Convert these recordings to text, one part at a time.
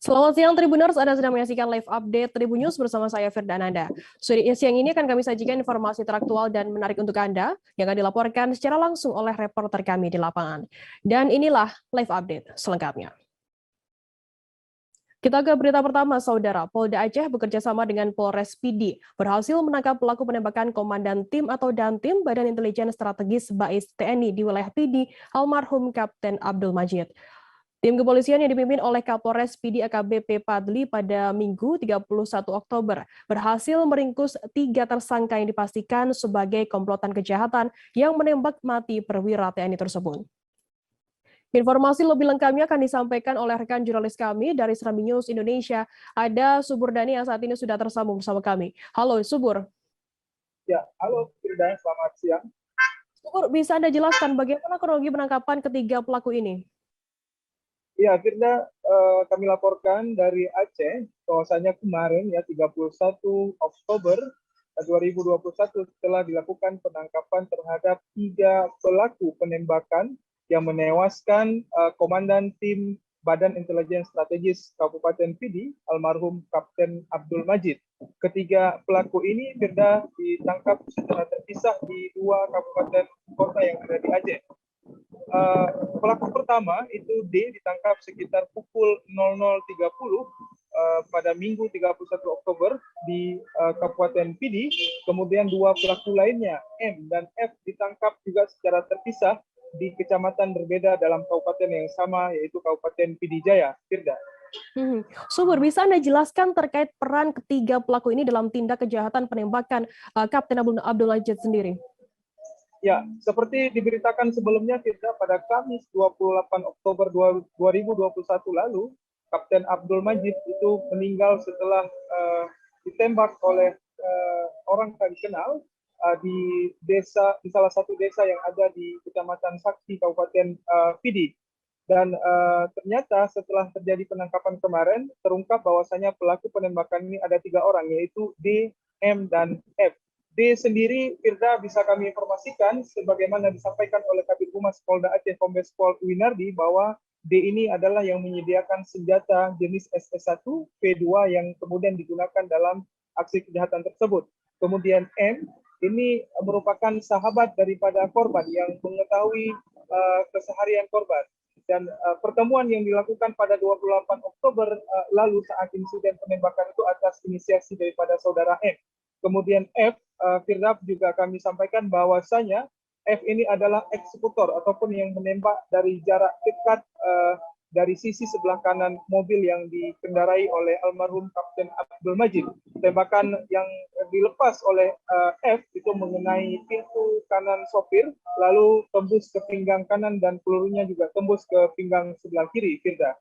Selamat siang Tribuners, Anda sedang menyaksikan live update Tribun News bersama saya Firda Ananda. Siang ini akan kami sajikan informasi teraktual dan menarik untuk Anda yang akan dilaporkan secara langsung oleh reporter kami di lapangan. Dan inilah live update selengkapnya. Kita ke berita pertama, Saudara. Polda Aceh bekerja sama dengan Polres Pidi berhasil menangkap pelaku penembakan Komandan Tim atau Dantim Badan Intelijen Strategis BAIS TNI di wilayah Pidi, almarhum Kapten Abdul Majid. Tim kepolisian yang dipimpin oleh Kapolres Pidi AKBP Padli pada Minggu 31 Oktober berhasil meringkus 3 tersangka yang dipastikan sebagai komplotan kejahatan yang menembak mati perwira TNI tersebut. Informasi lebih lengkapnya akan disampaikan oleh rekan jurnalis kami dari Serambi News Indonesia. Ada Subur Dhani yang saat ini sudah tersambung bersama kami. Halo Subur. Ya, halo Firda, selamat siang. Subur, bisa Anda jelaskan bagaimana kronologi penangkapan ketiga pelaku ini? Ya, Firda, kami laporkan dari Aceh, bahwasanya kemarin ya 31 Oktober 2021 telah dilakukan penangkapan terhadap 3 pelaku penembakan yang menewaskan Komandan Tim Badan Intelijen Strategis Kabupaten Pidi, almarhum Kapten Abdul Majid. Ketiga pelaku ini Firda ditangkap secara terpisah di 2 kabupaten kota yang ada di Aceh. Pelaku pertama itu D ditangkap sekitar pukul 00.30 pada Minggu 31 Oktober di Kabupaten Pidi. Kemudian 2 pelaku lainnya M dan F ditangkap juga secara terpisah di kecamatan berbeda dalam kabupaten yang sama, yaitu Kabupaten Pidi Jaya. Firda. Subur, bisa Anda jelaskan terkait peran ketiga pelaku ini dalam tindak kejahatan penembakan Kapten Abdul Majid sendiri? Ya, seperti diberitakan sebelumnya, Firda, pada Kamis 28 Oktober 2021 lalu, Kapten Abdul Majid itu meninggal setelah ditembak oleh orang tak dikenal di salah satu desa yang ada di Kecamatan Sakti, Kabupaten Pidi. Dan ternyata setelah terjadi penangkapan kemarin, terungkap bahwasanya pelaku penembakan ini ada 3 orang, yaitu D, M, dan F. D sendiri, Firda, bisa kami informasikan sebagaimana disampaikan oleh Kabid Humas Polda Aceh Kombes Pol Winardi bahwa D ini adalah yang menyediakan senjata jenis SS1 P2 yang kemudian digunakan dalam aksi kejahatan tersebut. Kemudian M ini merupakan sahabat daripada korban yang mengetahui keseharian korban. Dan pertemuan yang dilakukan pada 28 Oktober lalu saat insiden penembakan itu atas inisiasi daripada saudara M. Kemudian F, Firda, juga kami sampaikan bahwasanya F ini adalah eksekutor ataupun yang menembak dari jarak dekat dari sisi sebelah kanan mobil yang dikendarai oleh almarhum Kapten Abdul Majid. Tembakan yang dilepas oleh F itu mengenai pintu kanan sopir, lalu tembus ke pinggang kanan dan pelurunya juga tembus ke pinggang sebelah kiri, Firda.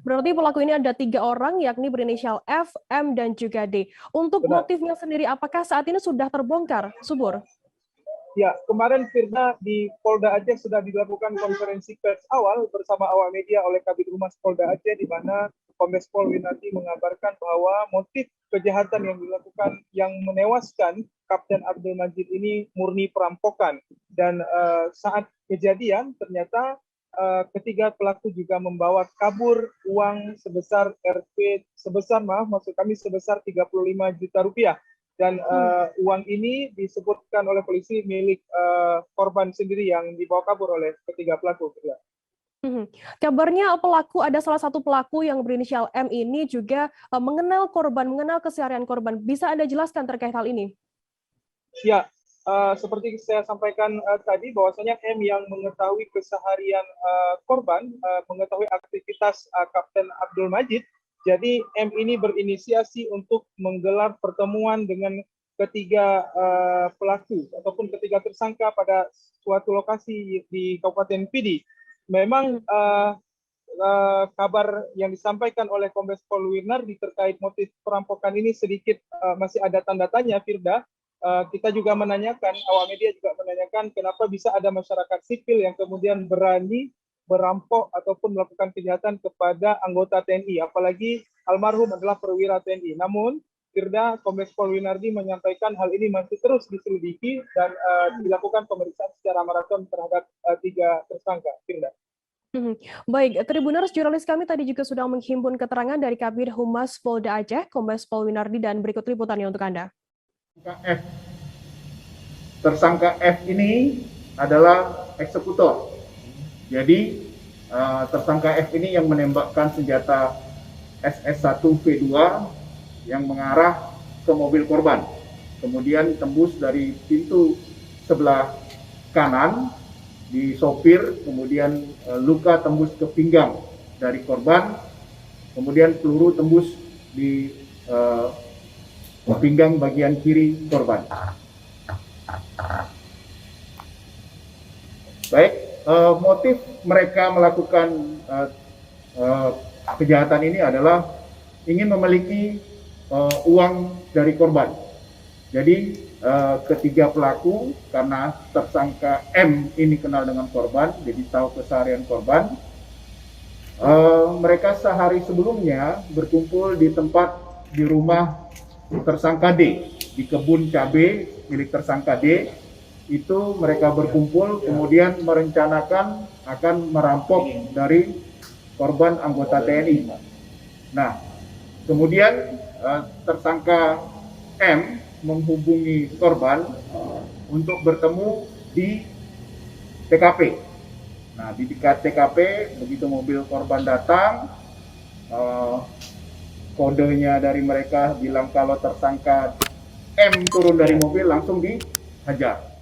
Berarti pelaku ini ada 3 orang, yakni berinisial F, M, dan juga D. Untuk motifnya sendiri, apakah saat ini sudah terbongkar, Subur? Ya, kemarin Firda di Polda Aceh sudah dilakukan konferensi pers awal bersama awak media oleh Kabid Humas Polda Aceh, di mana Kombes Pol Winardi mengabarkan bahwa motif kejahatan yang dilakukan yang menewaskan Kapten Abdul Majid ini murni perampokan. Dan saat kejadian ternyata ketiga pelaku juga membawa kabur uang sebesar sebesar 35 juta rupiah. Dan uang ini disebutkan oleh polisi milik korban sendiri yang dibawa kabur oleh ketiga pelaku. Kabarnya pelaku, ada salah satu pelaku yang berinisial M ini juga mengenal korban, mengenal keseharian korban. Bisa Anda jelaskan terkait hal ini? Ya, seperti saya sampaikan tadi, bahwasanya M yang mengetahui keseharian korban, mengetahui aktivitas Kapten Abdul Majid. Jadi M ini berinisiasi untuk menggelar pertemuan dengan ketiga pelaku ataupun ketiga tersangka pada suatu lokasi di Kabupaten Pidi. Memang kabar yang disampaikan oleh Kombes Pol Winardi terkait motif perampokan ini sedikit masih ada tanda tanya, Firda. Kita juga menanyakan, awak media juga menanyakan kenapa bisa ada masyarakat sipil yang kemudian berani merampok ataupun melakukan kejahatan kepada anggota TNI, apalagi almarhum adalah perwira TNI. Namun, Firda, Kombes Pol Winardi menyampaikan hal ini masih terus diselidiki dan dilakukan pemeriksaan secara maraton terhadap 3 tersangka. Firda. Baik, Tribuners, jurnalis kami tadi juga sudah menghimpun keterangan dari Kabid Humas Polda Aceh, Kombes Pol Winardi, dan berikut liputannya untuk Anda. F. Tersangka F ini adalah eksekutor. Jadi tersangka F ini yang menembakkan senjata SS1V2 yang mengarah ke mobil korban. Kemudian tembus dari pintu sebelah kanan di sopir, kemudian luka tembus ke pinggang dari korban, kemudian peluru tembus di pinggang bagian kiri korban. Baik, motif mereka melakukan kejahatan ini adalah ingin memiliki uang dari korban. Jadi ketiga pelaku, karena tersangka M ini kenal dengan korban, jadi tahu keseharian korban, mereka sehari sebelumnya berkumpul di rumah tersangka D, di kebun cabai milik tersangka D. Itu mereka berkumpul, kemudian merencanakan akan merampok dari korban anggota TNI. Nah, kemudian tersangka M menghubungi korban untuk bertemu di TKP. Nah, di dekat TKP, begitu mobil korban datang, kodenya dari mereka bilang kalau tersangka M turun dari mobil langsung dihajar.